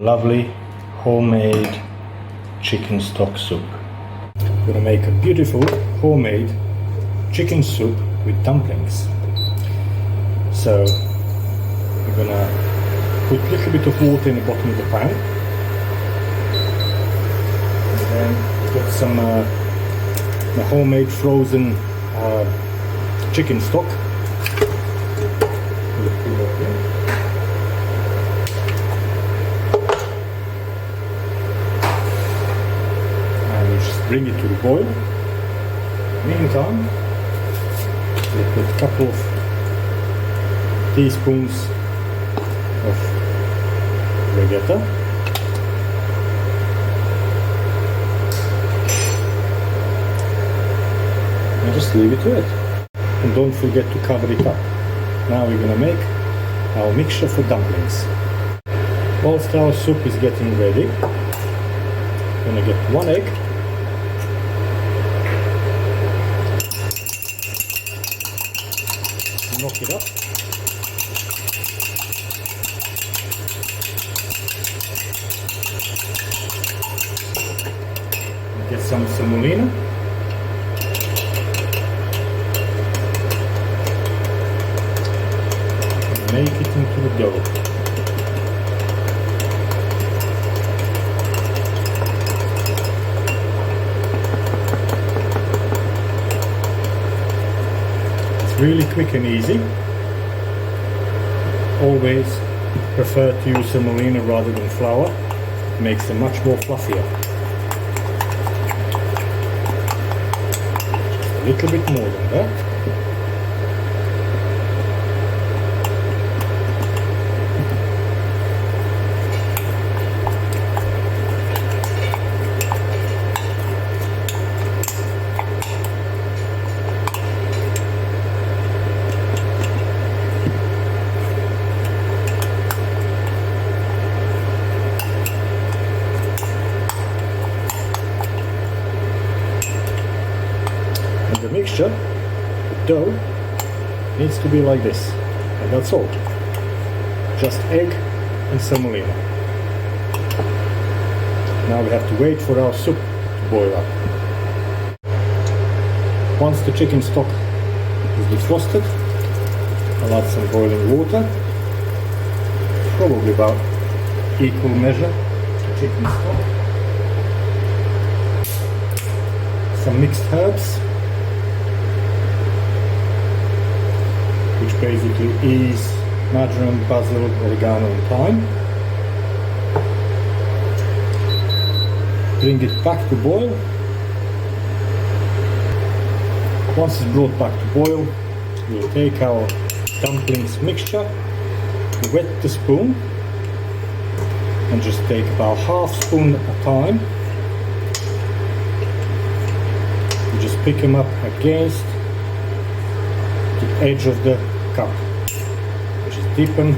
Lovely homemade chicken stock soup. I'm gonna make a beautiful homemade chicken soup with dumplings. So I'm gonna put a little bit of water in the bottom of the pan, and then put some the homemade frozen chicken stock. Bring it to the boil. Meantime, we put a couple of teaspoons of regatta, and just leave it to it. And don't forget to cover it up. Now we're gonna make our mixture for dumplings. Whilst our soup is getting ready, I'm gonna get 1 egg. Knock it up. Get some semolina. And make it into the dough. Really quick and easy. Always prefer to use semolina rather than flour. It makes them much more fluffier. Just a little bit more than that. The mixture, the dough, needs to be like this, and that's all. Just egg and semolina. Now we have to wait for our soup to boil up. Once the chicken stock is defrosted, I'll add some boiling water, probably about equal measure to chicken stock. Some mixed herbs, which basically is marjoram, basil, oregano and thyme. Bring it back to boil. Once it's brought back to boil, we'll take our dumplings mixture, wet the spoon, and just take about half spoon at a time. You just pick them up against the edge of the cup, which is deepen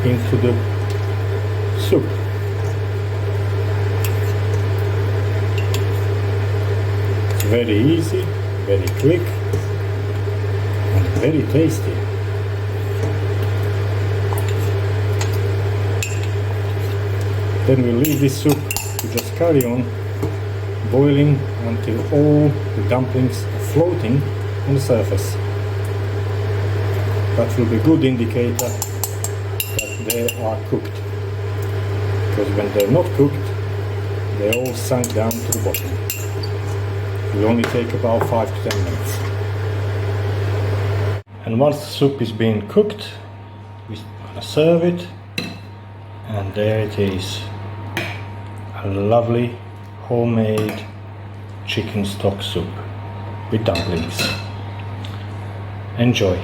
into the soup. It's very easy, very quick, and very tasty. Then we'll leave this soup to just carry on boiling until all the dumplings are floating on the surface. That will be a good indicator that they are cooked, because when they're not cooked, they all sunk down to the bottom. It will only take about 5 to 10 minutes. And once the soup is being cooked, we're going to serve it, and there it is, a lovely homemade chicken stock soup with dumplings. Enjoy.